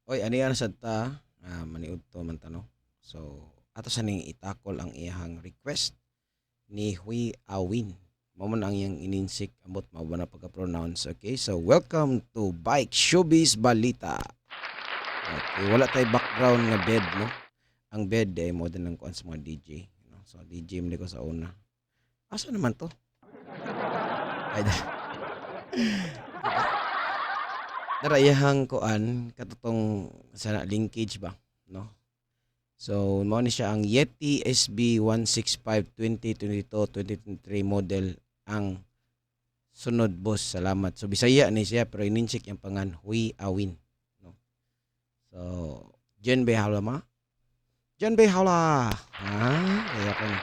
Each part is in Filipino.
Oy, ani ana sad ta, maniudto man ta no. So, ato sa ning itakol ang iyahang request ni Hui Awin. Mao man ang iyang ininsik ambot mao ba na pagka-pronounce. Okay, so welcome to Bike Showbiz Balita. Okay, wala tay background nga bed no. Ang bed ay mo din ng kuan sa mga DJ. No? So DJ mo ko sa una. Asa naman to? Ay, dara iyahang kuan katutong sa linkage ba, no? So, mao ni siya ang Yeti SB165 2022-2023 model ang sunod boss. Salamat. So, Bisaya ni siya pero ininchik yung pangan Hui Awin. No? So, Jen Behala ma? Jen Behala! Ha? Kaya ko na.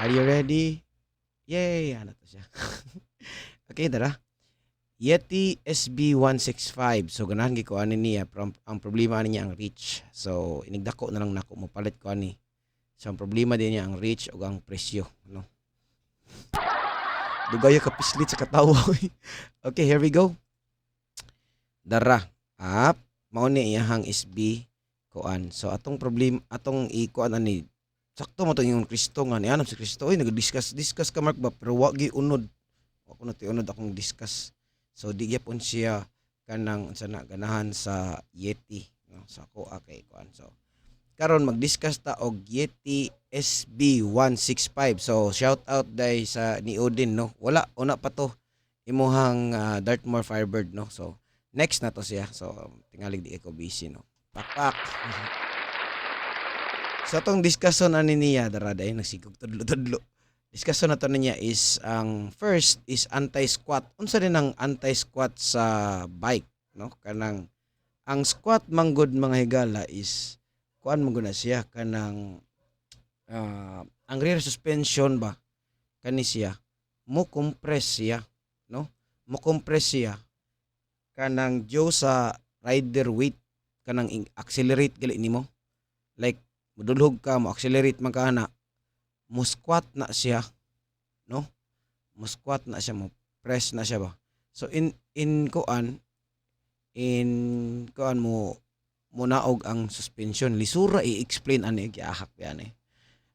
Are you ready? Yay! Ano to siya? Okay, tara. Yeti SB165. So ganahan gi ko ani niya pero ang problema niya ang reach. So inigdako na lang nako mo palit ko ani. So ang problema din niya ang reach ug ang presyo, no. Dugayo ka pislit sa katawo. Okay, here we go. Dara. Up. Mao ni iyahang SB kuan. So atong problem atong ikuan ani sakto mo to yung Kristo nga ni anam si Kristo. Oy nag-discuss ka Mark ba pero wa gi unod. Ako na ti unod akong discuss. So di gyapon siya kanang sana ganahan sa Yeti no sa ako kay kuan. So karon mag-discuss ta og Yeti SB165. So shout out dai sa ni Odin no. Wala una pa to imuhang Dartmoor Firebird no. So next na to siya. So tingalig di ko busy no. Pakpak. So atong discussion ani niya dara day nagsigog tudlo-tudlo. Discussion nato niya is ang first is anti-squat. Unsa din ang anti-squat sa bike, no? Kanang ang squat manggod mga higala is kuan man gud na siya kanang ang rear suspension ba kani siya mo compress siya, no? Mo compress siya kanang due sa rider weight kanang accelerate gali nimo. Like modulhog ka mo accelerate man ka na mo squat na siya, no? Mo squat na siya, mo press na siya ba. So in kuan mo naog ang suspension. Lisura i-explain ani giahak yan eh.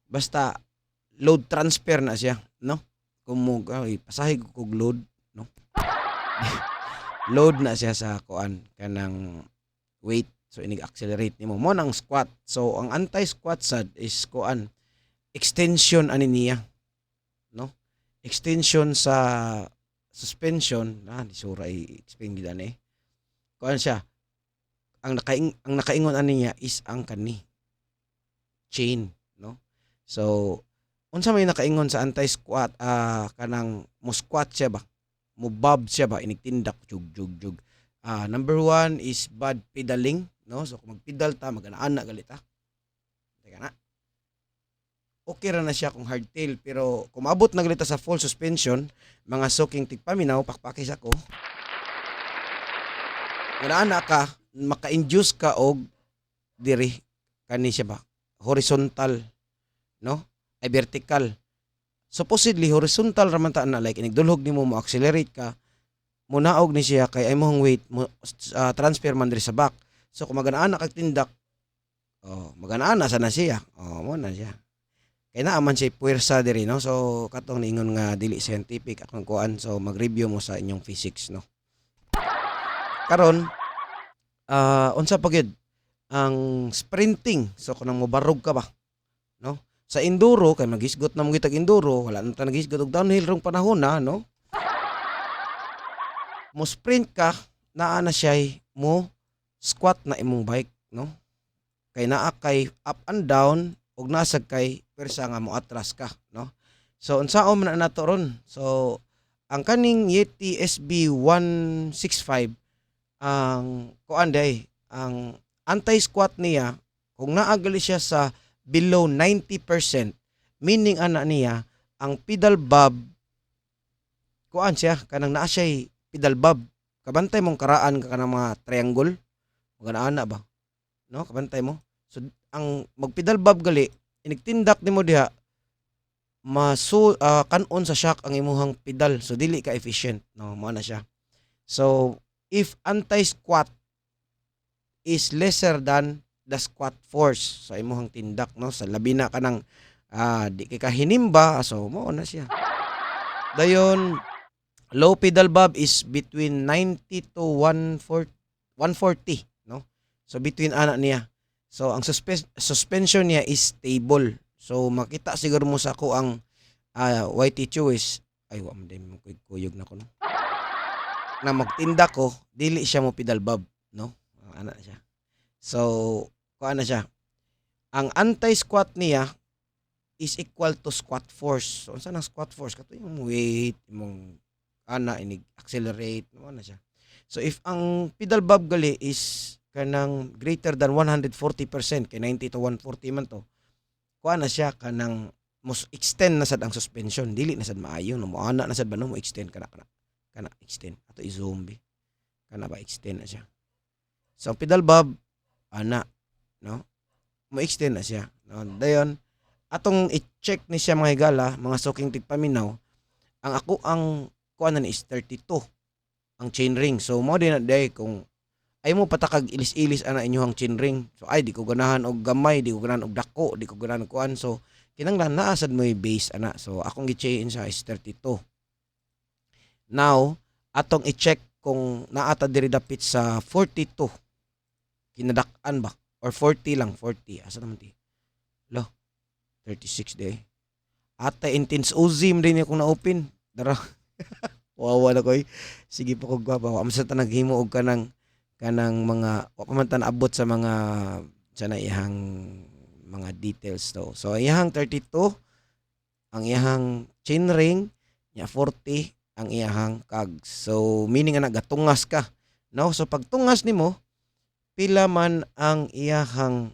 Basta load transfer na siya, no? Kung mo pasahig kog load, no? Load na siya sa kuan kanang weight. So inig-accelerate nimo mo nang squat. So ang anti-squat sad is kuan extension ani niya, no? Extension sa suspension di sura i-explain gid ani. Kuan siya ang nakaingon ani niya is ang kani chain, no? So unsa may nakaingon sa anti-squat kanang mo squat siya ba, mo bob siya ba inigtindak jug jug jug. Number one is bad pedaling, no? So kung magpedal ta magana-ana galit ta. Teka na. Okay ra na siya kung hardtail pero kung maabot na galita sa full suspension mga soking tigpaminaw pakpakis ako ana ka maka-induce ka og diri kani siya ba horizontal, no? Ay vertical. Supposedly horizontal ra man ta na like inigdulhog nimo mo accelerate ka mo naog ni siya kay imong weight mo transfer man diri sa back. So kung magana-ana kag tindak magana-ana sana siya mo na siya kaya naaman siya puwersa diri no. So katong niingon nga dili scientific akong kuan. So mag-review mo sa inyong physics no. Karon unsa pa gyud ang sprinting. So kanang mobarog ka ba, no? Sa enduro kay maghisgot na mo gitag enduro, wala na ta naghisgot og downhill rong panahon na, no? Mo sprint ka naa na siya mo squat na imong bike, no? Kay naa kay up and down ug nasag kay persa nga mo atras ka, no? So unsaon man na nato ron? So ang kaning Yeti SB165 ang kuan day ang anti-squat niya kung naagali siya sa below 90%, meaning ana niya ang pedal bob kuan siya kanang naa siya pedal bob. Kabantay mong karaan ka kanang mga triangle, magana-ana ba, no? Kabantay mo. So ang magpedal bob gali inigtindak nimo diha kanon sa shock ang imuhang pedal, so dili ka efficient, no? Mao na siya. So if anti-squat is lesser than the squat force sa imong tindak, no? Sa labi na ka ng di kay kahinimba, so mo na siya. Dayon, low pedal bob is between 90 to 140, no? So between ana niya. So ang suspension niya is stable. So makita siguro mo sa ako ang YT2 is ay wa man din kuyog na ko, no? Na magtinda ko dili siya mo pedal bob, no? Ana siya. So kuan na siya. Ang anti-squat niya is equal to squat force. So unsa nang squat force kato yung weight, imong ana inig accelerate, ano na siya. So if ang pedal bob gali is kanang greater than 140% kay 90 to 140 man to, kuan na siya kanang most extend na sad ang suspension, dili na sad maayo, no mo ana na sad ba no mo extend kana extend ato i-zombie kana ba extend na siya. So pedal bob ana, no mo extend na siya, no? Dayon atong i-check ni siya mga higala, mga suking tigpaminaw, ang ako ang kuan na ni is 32 ang chain ring. So mo din na day kung ay mo patakag ilis-ilis ana inyohang chain ring. So ay di ko ganahan og gamay, di ko ganahan og dako, di ko ganahan og kuan. So kinahanglan naa sad mo base ana. So akong gi-chain siya is 32. Now atong i-check kung naa ta diri dapit sa 42. Kinadak-an ba or 40 lang, 40. Asa naman ti? 36 day. Ata intense ozim din akong na-open. Dara. Wawa na ko. Sige po kog gwapa. Wa man sa naghimo og kanang mga wa pa man ta naabot sa mga sana iyang mga details to. So iyang 32 ang iyang chain ring, nya 40 ang iyang kag. So meaning ana gatungas ka. No? So pag tungas nimo pila man ang iyang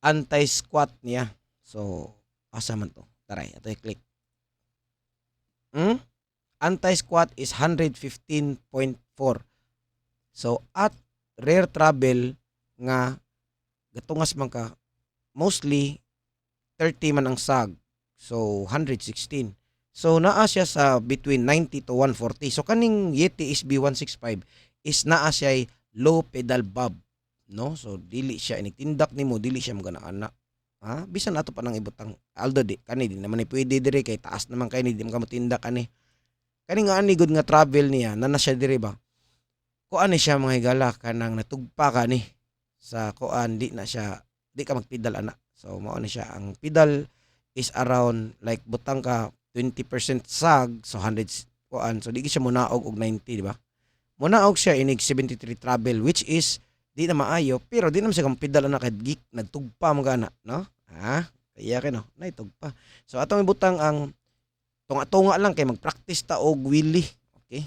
anti-squat niya. So, asa man to? Taray, ito i-click. Anti-squat is 115.4. So, at rare travel nga gatungas man ka, mostly 30 man ang sag. So, 116. So, naa siya sa between 90 to 140. So, kaning Yeti SB165 is naa siya low pedal bob. No, so dili siya initindak nimo, dili siya magana-ana. Ha? Bisan ato pa nang ibutang aldo di kani di naman ni pwede dire kay taas naman kay ni di man ka motindak ani. Kani nga ani good nga travel niya na siya dire ba. Kuan ni siya mga higala kanang natugpa ka ni sa kuan di na siya di ka magpedal ana. So mao ni siya ang pedal is around like butang ka 20% sag so 100 kuan so di siya munaog og 90 di ba? Munaog siya inig 73 travel which is di na maayo pero di naman siya kang pedal na kahit geek nagtugpa mga ana, no? Ha? Kaya no, naitugpa. So atong ibutang ang tunga-tunga lang kay magpractice ta og wheelie. Okay?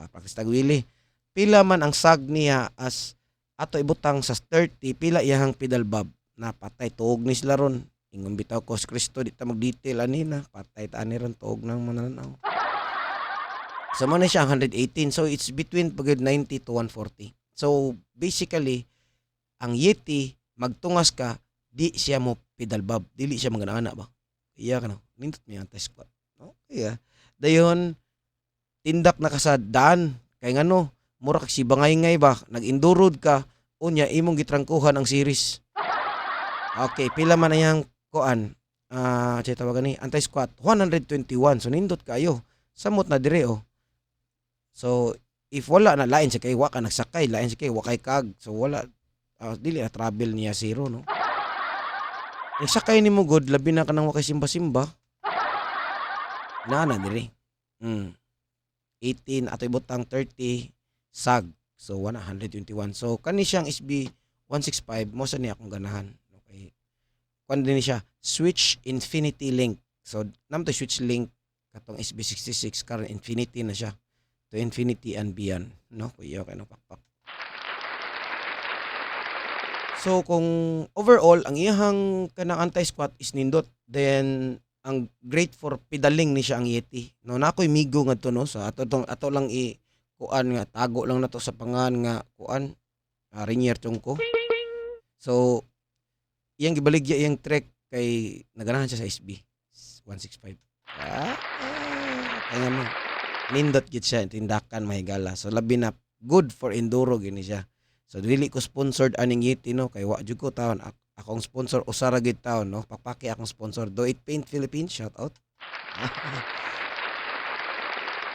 Practice ta og wheelie. Pila man ang sag niya as ato ibutang sa 30 pila iyang pedal bob na patay tuog ni sila ron. Ingon bitaw ko sa Kristo di ta mag-detail ani na patay ta ani ron tuog nang mananaw. So mo na siya 118 so it's between pagod 90 to 140. So, basically, ang Yeti, magtungas ka, di siya mo pedal bob. Dili siya magana-ana ba? Iya ka no? Nindot mo yung anti-squat. No? Iya. Dayon, tindak na ka sa daan. Kaya nga no, mura kag si bangay-ngay ba? Nag-endurod ka, unya, imong gitrangkuhan ang series. Okay, pila man na yung kuan. Siya tawag ni, anti-squat. 121. So, nindot kayo. Samot na dire, oh. So, if wala na lain siya kay wa ka nagsakay, lain siya kay wa kay kag. So wala dili na travel niya zero no. Nagsakay nimo god labi na kanang wa kay simba-simba. Na dire. 18 ato ibutang 30 sag. So 121. So kani siyang SB 165 mo sa niya akong ganahan. Okay. Kuan din siya switch infinity link. So nam to switch link katong SB66 karon infinity na siya. To infinity and beyond, no? Kuya no pakpak. So kung overall ang iyang kanang anti-squat is nindot, then ang great for pedaling ni siya ang Yeti. No, nakoy migo ngadto no sa ato lang kuan nga tago lang nato sa pangan nga kuan Rainier Chongko. So iyang gibaligya iyang trek kay naganahan siya sa SB 165. Kaya mo nindot gid siya tindakan mahigala. So labi na good for enduro gini siya. So dili ko sponsored aning Yeti no kay wa jud ko taon akong sponsor usara gid taon no. Papaki akong sponsor Do It Paint Philippines, shout out.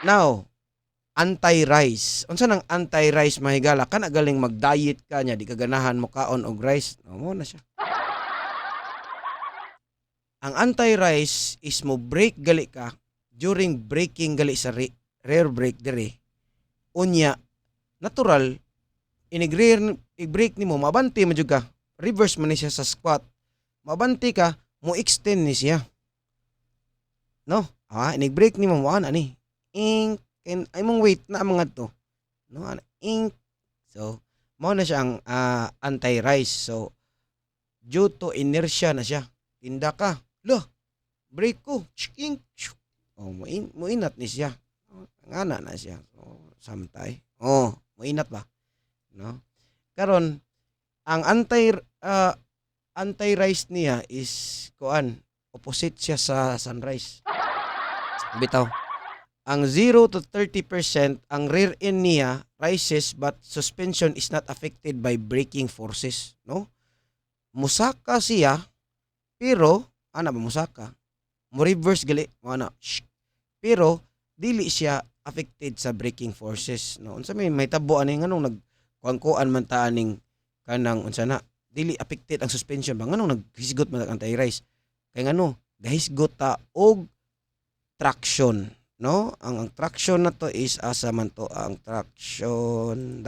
Now, anti-rice. Unsa nang anti-rice mahigala? Kana galing mag-diet ka nya, di ka ganahan mo kaon og rice. Mo na siya. Ang anti-rice is mo break gali ka during braking gali sa rear brake dire. Unya, natural, i-brake nimo, mabanti mo jud ka. Reverse man ni siya sa squat. Mabanti ka, mo extend ni siya. No? Inig-brake nimo mo ana ni. Ing and ay mong weight na mga to. No? Ing. So, mao na siya ang anti-rise. So, due to inertia na siya. Tinda ka. Lo, brake ko. Ing. Muinat ni siya. Ngana na siya. So, samtay. Muinat ba? No? Karon ang anti-rise niya is opposite siya sa sunrise. Bitaw. Ang 0 to 30% ang rear end niya rises but suspension is not affected by braking forces, no? Musaka siya pero musaka. Mo reverse gali pero dili siya affected sa braking forces, no? Unsa may tabo ani nganong nagkuan man ta aning kanang unsa na dili affected ang suspension ba nganong naghisgot man ang anti-rise kay ngano gahisgot ta og traction, no? Ang traction na to is asa man to ang traction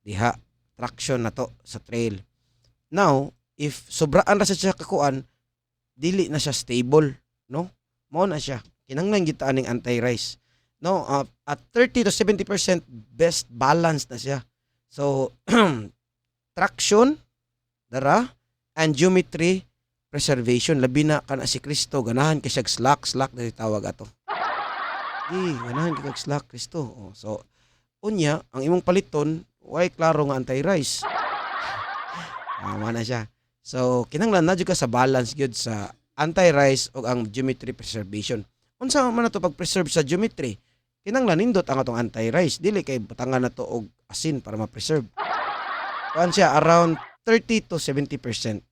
diha traction na to sa trail. Now if sobraan ra siya kakuan dili na siya stable, no? Mao na siya kinahanglan gyud ta aning anti-rise, no? At 30 to 70% best balance na siya. So traction and geometry preservation labi na kana si Kristo ganahan kay siya slack na tawag ato. Ganahan kay slack Kristo. So unya ang imong paliton way klaro nga anti-rise. Mana siya. So kinahanglan na jud ka sa balance gyud sa anti-rise ug ang geometry preservation. Unsa man nato pag-preserve sa geometry? Kinahanglan nindot ang atong anti-rise dili kay butangan nato og asin para ma-preserve. Kuan siya around 30 to 70%.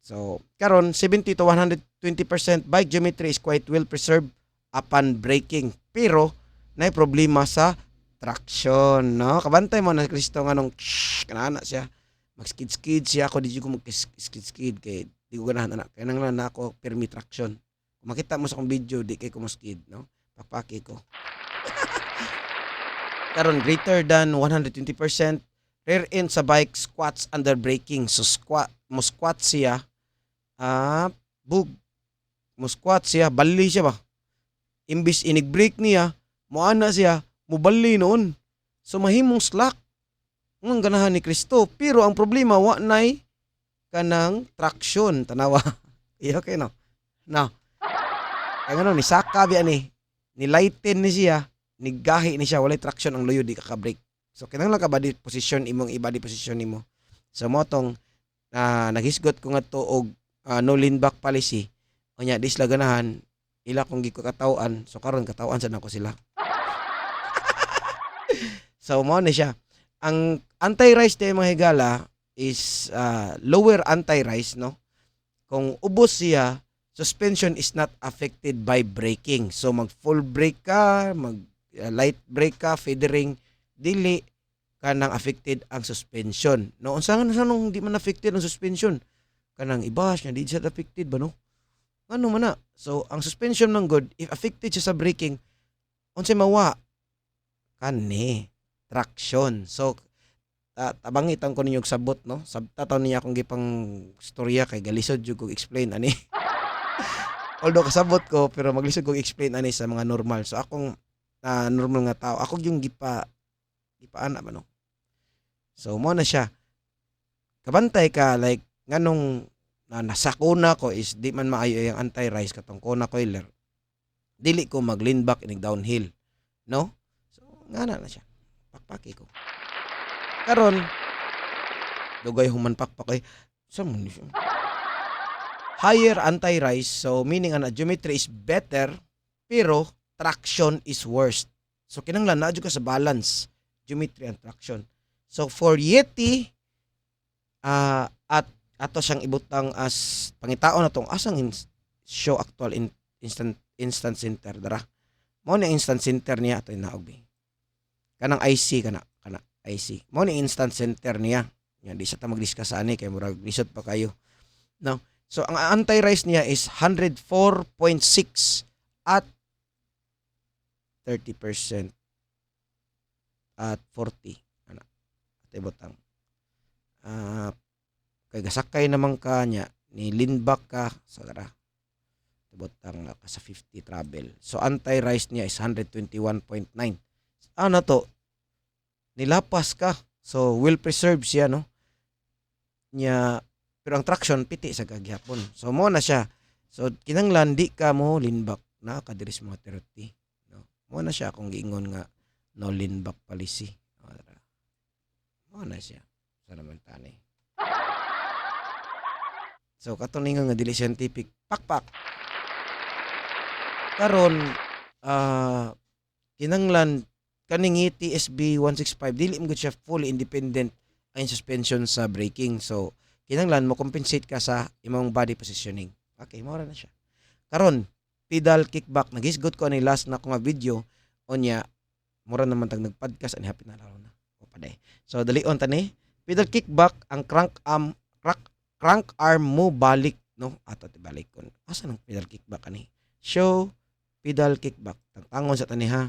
So, karon 70 to 120% bike geometry is quite well preserved upon braking. Pero, nay problema sa traction, no? Kabantay mo na Kristo nganong kanana siya. Mag-skid siya ako, di ko mag-skid kay di ko ganahan anak. Kaya nang na ako permi traction. Kung makita mo sa akong video, di kay ko skid, no? Papaki ko. Karon greater than 120% rear end sa bike squats under braking. So mo squat siya mo squat siya, bali siya ba? Imbis inig-brake niya, mo ana siya, mo bali noon. So mahimong slack. Ang ganahan ni Kristo. Pero ang problema, wa nay kanang traction. Tanawa. Okay, no? No. Kaya ni saka biya ni lighten ni siya, nigahi ni siya, walay traction ang luyo, di kaka-brake. So, kinahanglan ka body position imong i-body position nimo. So, motong naghisgot ko nga to og no lean back policy. Unya, dis ganahan ila kung gikataw-an. So, karon katawan sa nako sila. So, mo ni siya. Ang anti-rise day mga higala is lower anti-rise, no? Kung ubos siya, suspension is not affected by braking. So, mag-full brake ka, mag-light brake ka, feathering, dili kanang affected ang suspension. No, unsa nung di man affected ang suspension? Kanang ibas nya di siya affected ba no? Ano man na? So ang suspension ng good if affected siya sa braking, unsay mawa? Kani traction. So tabangitan ko ninyo sabot no. Sabtataw niya akong gipang storya kay galisod jud ko explain ani. Although kasabot ko pero maglisod ko explain ani sa mga normal. So akong normal nga tao, ako yung gipaana ba no? So mo na siya. Kabantay ka like nganong nasakuna ko is di man maayo yung anti-rise katong kona coiler. Dili ko mag-lean back inig downhill, no? So ngana na siya. Pakpaki ko. Karon dugay human pakpak sa mo ni siya. Higher anti-rise, so meaning ang geometry is better pero traction is worse. So kinahanglan na jud ka sa balance geometry and traction. So for Yeti, at ato siyang ibutang as pangitaon natong asang show actual instant center dara. Mao ni instant center niya ato inaog bi. Kanang IC kana IC. Mao ni instant center niya. Nya di sa ta mag-discuss ani kay murag lisod pa kayo. No. So ang anti-rise niya is 104.6 at 30% at 40 ana. At ibutang kay gasakay naman ka nya ni lean back ka sa dara. Ibutang ka sa 50 travel. So anti-rise niya is 121.9. Ano to? Nilapas ka. So will preserve siya no. Nya pero ang traction piti sa kagyapon. So mo na siya. So kinahanglan di ka mo lean back na kadiri sa mga 30 no. Mo na siya kung giingon nga no lean back policy. Mo na siya. Sa naman tani. So katong ningon nga dili scientific pakpak. Karon kinahanglan kaning TSB 165 dili mo siya fully independent ang suspension sa braking. So kinahanglan mo compensate ka sa imong body positioning. Okay, mao na siya. Karon pedal kickback nagisgot ko ani last na ko nga video onya mura naman tag nagpodcast ani happy na laro na. O paday. So dali on tani pedal kickback ang crank arm mo balik no ato ti balik kon asa nang pedal kickback ani show pedal kickback tangon sa tani ha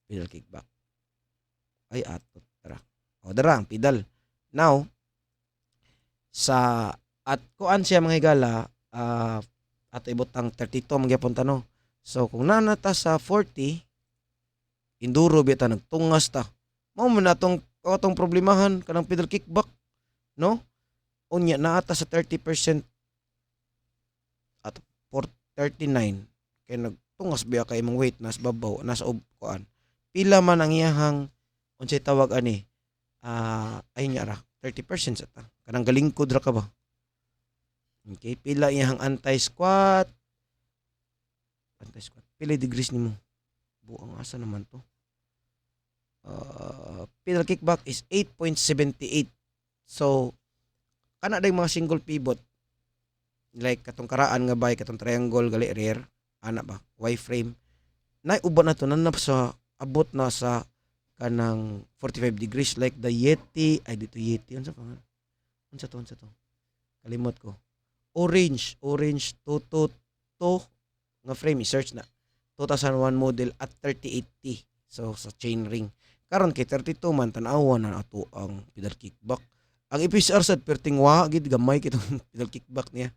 pedal kickback ay ato tara o dara ang pedal now sa at kuan siya mga higala at ibutang 32 magyapon tano so kung nanata sa 40 enduro bita nagtungas ta mao man atong problemahan kanang pedal kickback no unya naata sa 30% at 39 kay nagtungas biya kay imong weight nas babaw nasa kuan pila man ang iyahang unsay tawag ani ay nya ra 30% sa ta kanang galingkod ra ka ba okay pila iyahang anti squat pila degrees nimo buang asa naman to pedal kickback is 8.78 so kana day mga single pivot like katong karaan nga bay katong triangle gali rear ana ba Y-frame nay uban na to nanap sa abot na sa kanang 45 degrees like the Yeti ay dito Yeti unsa to kalimot ko orange 222 nga frame search na 2001 model at 3080 so sa chain ring karon kay 32 man tan-awan na ato ang pedal kickback ang FSR sad perting wa gid gamay kitong pedal kickback niya.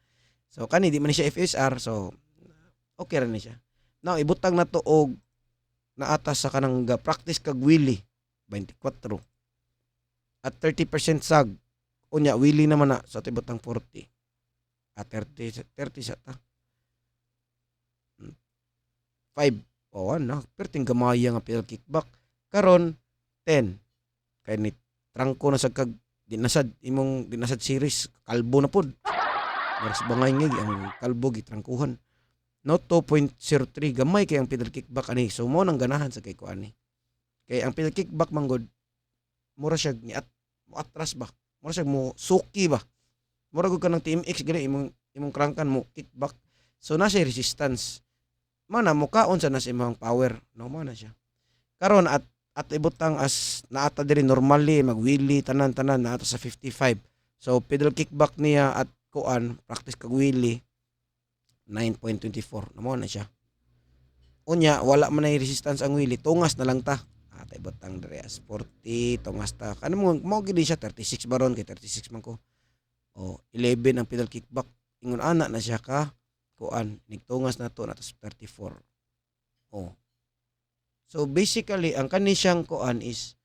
So kani di man siya FSR so okay ra ni siya. Now ibutang na to og naata sa kanang practice kag wheelie 24 at 30% sag unya wheelie naman na sa ibutang 40 at 30 sa ta 5 o na perting gamay nga pedal kickback karon 10 kay ni trangko na sa kag dinasad series kalbo na pod maras bangay nga ang kalbo gitrangkuhan no 2.03 gamay kay ang pedal kickback ani so mo nang ganahan sa kay ko ani kay ang pedal kickback manggod mura siya ni atras ba mura siya mo suki ba mura gud kanang TMX gali imong crankan mo kickback so na siya resistance mana mo kaon sa nas imong power no mo na siya karon at ibutang as naata diri normally mag-wheelie tanan naata sa 55. So pedal kickback niya at kuan practice kag wheelie 9.24 namo na siya. Unya wala man ay resistance ang wheelie tungas na lang ta. At ibutang diri as 40 tungas ta. Kano mo gid siya 36 baron kay 36 man ko. O 11 ang pedal kickback ingon ana na siya ka kuan nigtungas na to na 34. Oh. So basically ang kani siyang kuan is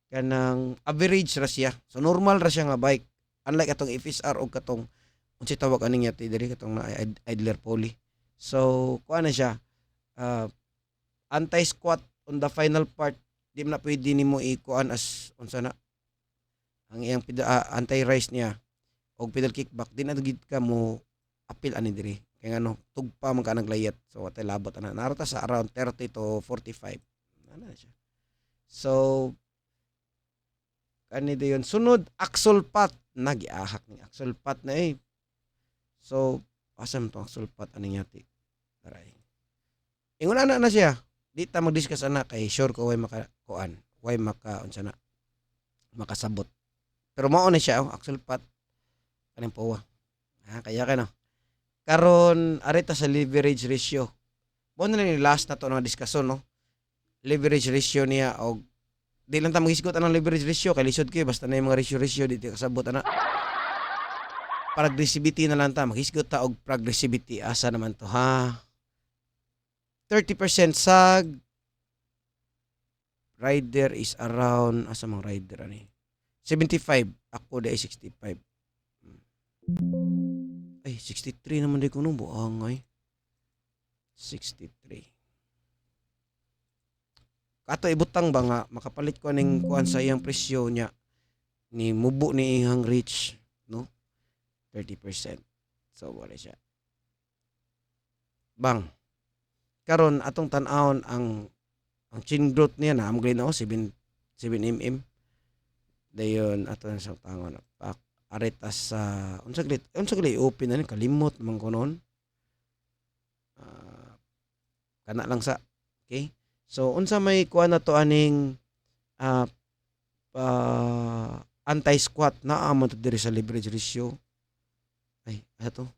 kanang average ra siya. So normal ra siya nga bike. Unlike atong FSR o katong unsay tawag ani niya diri katong na idler pulley. So kuan na siya anti squat on the final part di na pwede nimo i-kuan as unsa na ang iyang anti rise niya og pedal kickback di na gid ka mo apil ani diri kay ngano tugpa man ka naglayat so watay labot ana narata sa around 30 to 45 ana siya So kani dayon sunod axle pat nagiahak ni axle pat na eh. So asam to axle pat ani yati. Taray. Ingon ana na siya. Di ta mag-discuss ana kay sure ko way maka kuan, way maka unsa na makasabot. Pero mao na siya axle pat kaning puwa. Kaya ka no. Karon arita sa leverage ratio. Mo na ni last na to nga diskusyon no. Leverage ratio niya og di lang ta maghisgot anang leverage ratio kay lisod kay basta na yung mga ratio di kasabot ana. Progressivity na lang ta maghisgot ta og progressivity asa naman to ha. 30% sag rider is around asa mang rider ani 75 ako day 65 ay 63 naman day kuno buangay 63 kato ibutang ba nga makapalit ko ning kuan sa iyang presyo niya ni mubo ni ihang reach no 30% so wala siya bang karon atong tan-awon ang chin growth niya na amgay na 7 mm dayon ato sa tangon areta sa unsa gali open ani kalimot man konon kana lang sa okay so unsa may kuan na to aning anti squat na amo to diri sa leverage ratio ay ato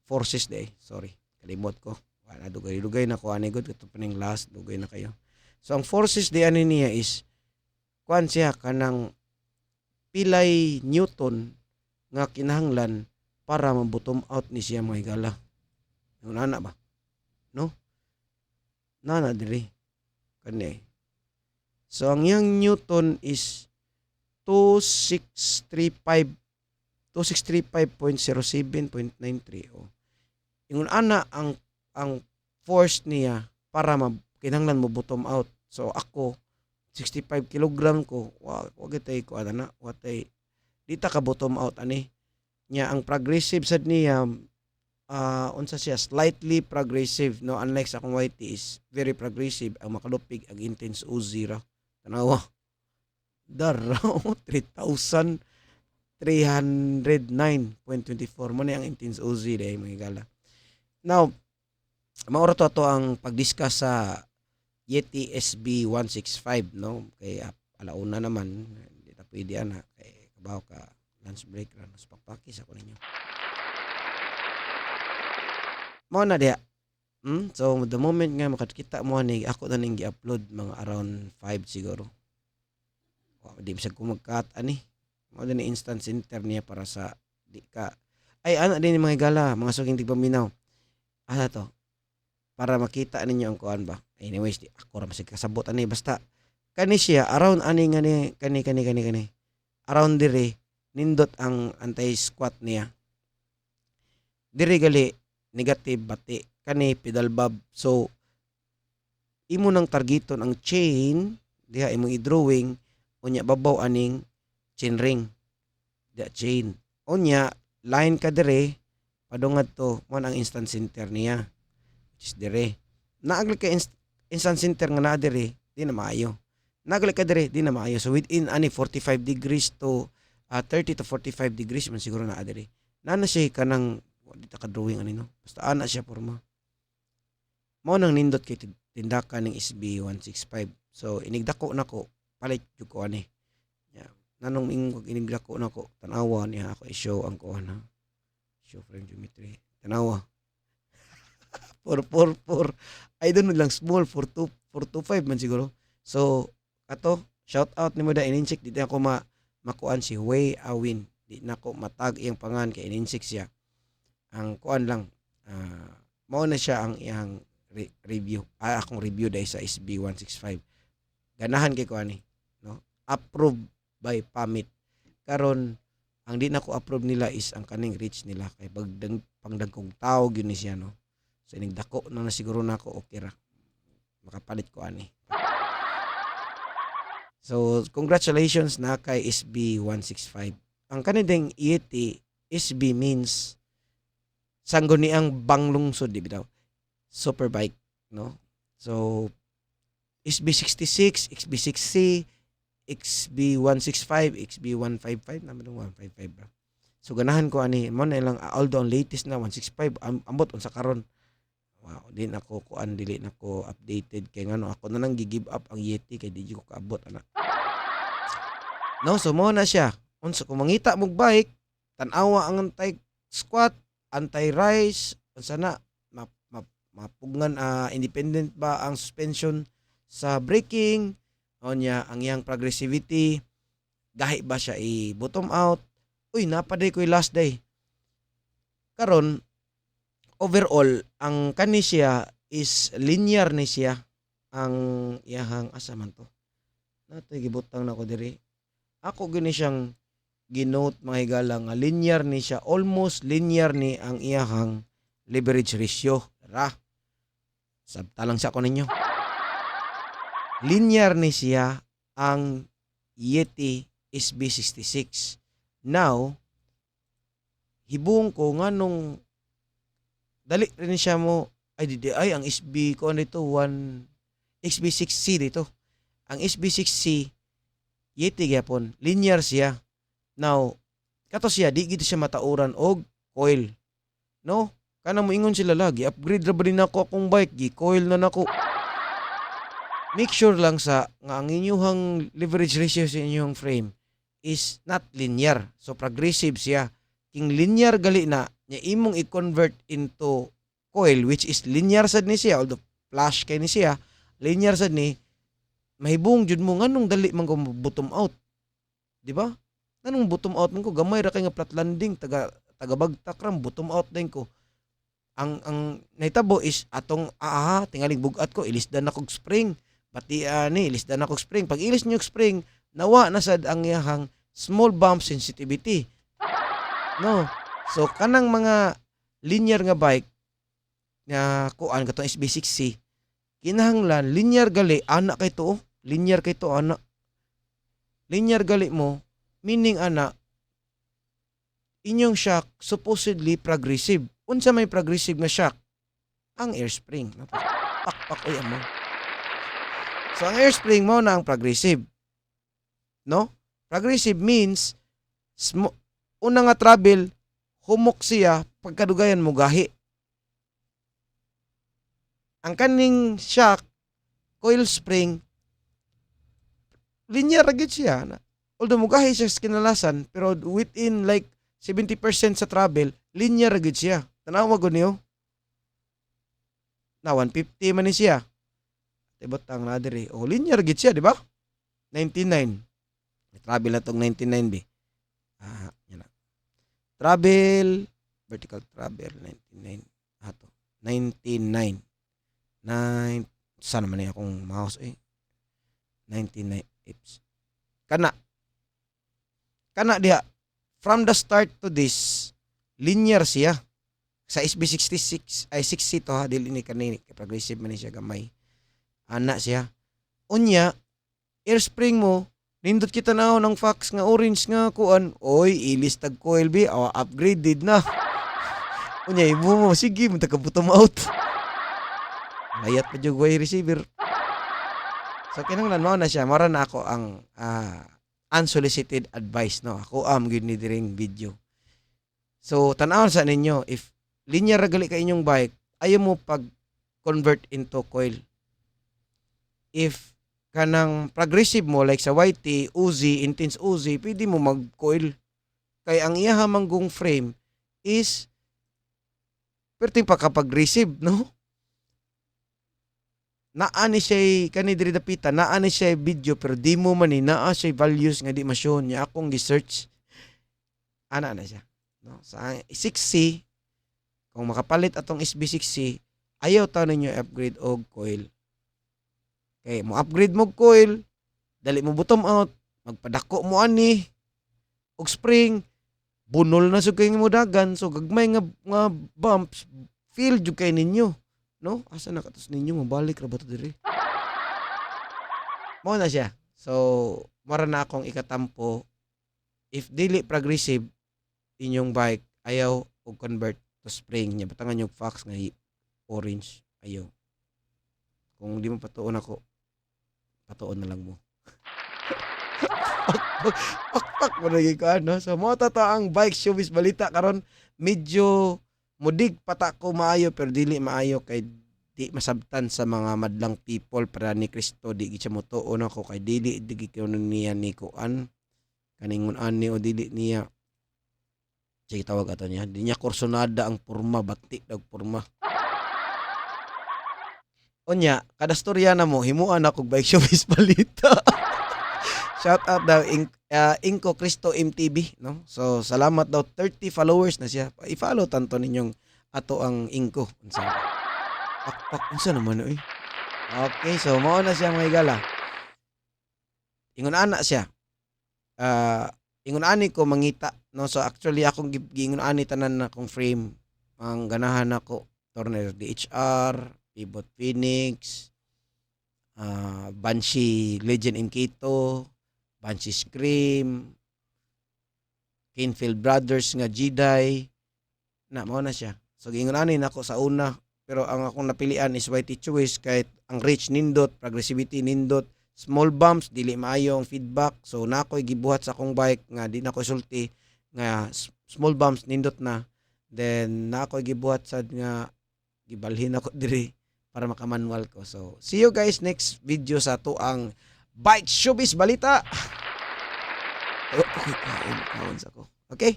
forces day sorry kalimot ko wala dugay na ko ani good kato paning last dugay na kayo so ang forces day ani niya is kuan siya kanang pilay newton nga kinahanglan para ma-bottom out ni siya mga higala yung nana ba no nana diri kani so ang yang newton is 2635.07.93 ingon ana ang force niya para kinahanglan mo bottom out so ako 65 kilogram ko wag tay ko ana watay dita ka bottom out ani nya ang progressive sad niya unsa siya slightly progressive no unlike sa akong YT is very progressive ang makalupig ang intense O0 tanawa daraw 3,309.24 mo na ang intense OZ day mga gala. Now, mauro to ang pag-discuss sa Yeti SB165 no kay alauna naman hindi ta pwede ana kay kabaw ka lunch break ra nos pakpakis ako ninyo. Mao na dia. So the moment nga makakita mo ani ako na ning gi-upload mga around 5 siguro. Di bisa ko mag-cut ani mo din instant center niya para sa di ka ay ana din mga gala mga suging tigpaminaw ana to para makita ninyo ang kuan ba anyways di ako ra masig kasabot ani basta kani siya around ani kani around dire nindot ang anti squat niya dire gali negative bati kani pedal bob so imo nang targeton ang chain diha imong i-drawing unya babaw aning chain ring da chain unya line ka dire padungad to mo ang instant center niya which is dire naagli ka instant center nga naa dire di na maayo naagli ka dire di na maayo so within ani 45 degrees to 30 to 45 degrees man siguro naa dire nana siya kanang di ta ka drawing ani no basta ana siya porma mo nang nindot kay tindakan ng SB165 so inigdako nako palit jud ko ani. Yeah. Nanong ingog inigdako nako tanawa niya ako i-show ang kuan ha. Show frame geometry. Tanawa. 444. I don't know lang small 425 man siguro. So ato shout out nimo da inincheck dito ako makuan si Way Awin. Di nako matag iyang pangan kay inincheck siya. Ang kuan lang mao na siya ang iyang review. Akong review dai sa SB165. Ganahan kay ko ani. Approved by PAMIT. Karon ang di na ko approve nila is ang kaning reach nila kay pangdagkong tao gyud ni siya no. So inigdako na siguro nako okay ra. Makapalit ko ani. So congratulations na kay SB165. Ang kaninding Yeti SB means sanggo ni ang banglungsod di bitaw. Superbike no. So XB66, XB6C, XB165, XB155 naman 155 ba. So ganahan ko ani mo na lang although ang latest na 165 ambot unsa karon. Wow, di na ko kuan dili na ko updated kay ngano ako na nang gi-give up ang Yeti kay di ko kaabot ana. No, so mo na siya. Unsa kung mangita mog bike, tan-awa ang anti-squat, anti-rise, unsa na mapugnan independent ba ang suspension sa braking, o niya ang iyang progressivity, gahi ba siya i-bottom out. Uy, napaday ko'y last day. Karon overall, ang kani siya is linear ni siya. Ang iyahang asa man to. Natoy gibutang na ko diri. Ako gini siyang ginote mga higala nga linear ni siya, almost linear ni ang iyahang leverage ratio. Tara. Sabtalang sa ko ninyo. Linear ni siya ang Yeti SB66. Now, hibong ko nga nung dali rin siya mo ay ang SB ko ano ito XB6C dito. Ang SB6C Yeti gyapon, linear siya. Now, kato siya di gid siya matauran og coil. No? Kana mo ingon sila lagi, upgrade ra ba din ako akong bike, gi-coil na nako. Make sure lang sa nga ang inyong leverage ratio sa inyong frame is not linear. So progressive siya. King linear gali na nya imong i-convert into coil which is linear sad ni siya although flash kay ni siya, linear sad ni mahibong jud mo nganong dali man ko bottom out. Di ba? Nganong bottom out man ko gamay ra kay nga flat landing taga bagtak ram bottom out din ko. Ang nahitabo is atong tingaling bugat ko ilisdan na kog spring. Pati ni ilisdan na kog spring. Pag ilis niyo spring, nawa na sad ang iyahang small bump sensitivity. No. So kanang mga linear nga bike na kuan katong SB6C, kinahanglan linear gali ana kay to, linear kay to ana. Linear gali mo meaning ana inyong shock supposedly progressive. Unsa may progressive nga shock? Ang air spring. Pakpak ay amo. So ang air spring mo na ang progressive. No? Progressive means una nga travel humok siya pagkadugayan mo gahi. Ang kaning shock coil spring linear ra gyud siya. Although mo gahi siya sa kinalasan pero within like 70% sa travel linear ra gyud siya. Tanawa gud niyo. Na 150 man ni siya. Tibot ang na diri. O linear gid siya, di ba? 99. Travel na tong 99 bi. Yan na. Travel, vertical travel 99. Ato. 99. 9 sana man akong mouse 99 ips. Kana diha from the start to this linear siya. Sa SB66 ay 60 to ha dili ni kanini progressive man ni siya gamay. Ana siya. Unya, air spring mo, nindot kita na ng fax nga orange nga kuan. Oy, ilis tag coil bi, upgraded na. Unya, ibo mo, sige, mo bottom out. Layat pa jud way receiver. So kinahanglan mao na siya, mara na ako ang unsolicited advice no. Ako gyud ni diring video. So tan-aw sa ninyo if linear ra gali ka inyong bike, ayaw mo pag convert into coil. If kanang progressive mo like sa YT, Uzi, Intense Uzi, pwede mo mag-coil. Kay ang iyaha manggong frame is perting pagka-progressive, no? Naa ni siya kani diri dapita, naa ni siya video pero di mo man ni naa siya values nga di ma-show niya akong gi-search. Ana na siya, no? Sa 6C kung makapalit atong SB6C, ayaw ta ninyo upgrade og coil. Okay, mo upgrade mo coil, dali mo bottom out, magpadako mo ani og spring, bunol na sud kay mo dagan, so gagmay nga bumps feel jud kay ninyo, no? Asa na katus ninyo mabalik ra ba to diri? Mao na siya. So, mara na akong ikatampo if dili progressive inyong bike, ayaw og convert to spring niya. Batangan yung fax nga orange, ayaw. Kung di mo patuon ako, patuon na lang mo. Pakpak mo naging ko ano. So mo ang bike showbiz balita karon medyo mudig pata ko maayo pero dili maayo kay di masabtan sa mga madlang people para ni Kristo di gid siya motuon ako kay dili di gid ko niya ni kuan kaningon ani o dili niya sige tawag ato niya di niya kursonada ang porma bati dag porma. Unya, kada storya na mo, himuan ako bike showbiz balita. Shout out daw Inko Cristo MTV, no? So, salamat daw 30 followers na siya. I-follow tanto ninyong ato ang Inko. Unsa? Pakpak unsa naman oy. Okay, so mao na siya mga igala. Ingon ana siya. Ingon ani ko mangita, no? So actually akong giingon ani tanan na kong frame ang ganahan ako Turner DHR, Pivot Phoenix, Banshee Legend Inketo, Banshee Scream, Kinfield Brothers nga Jedi, na mao na siya. So giingon ani nako sa una, pero ang akong napilian is YT Choice kahit ang reach nindot, progressivity nindot, small bumps dili maayo ang feedback. So nakoy gibuhat sa akong bike nga di na ko sulti nga small bumps nindot na. Then nakoy gibuhat sad nga gibalhin ako diri para makamanual ko. So, see you guys next video sa to ang Bike Showbiz Balita. Okay, kaon sa ko. Okay?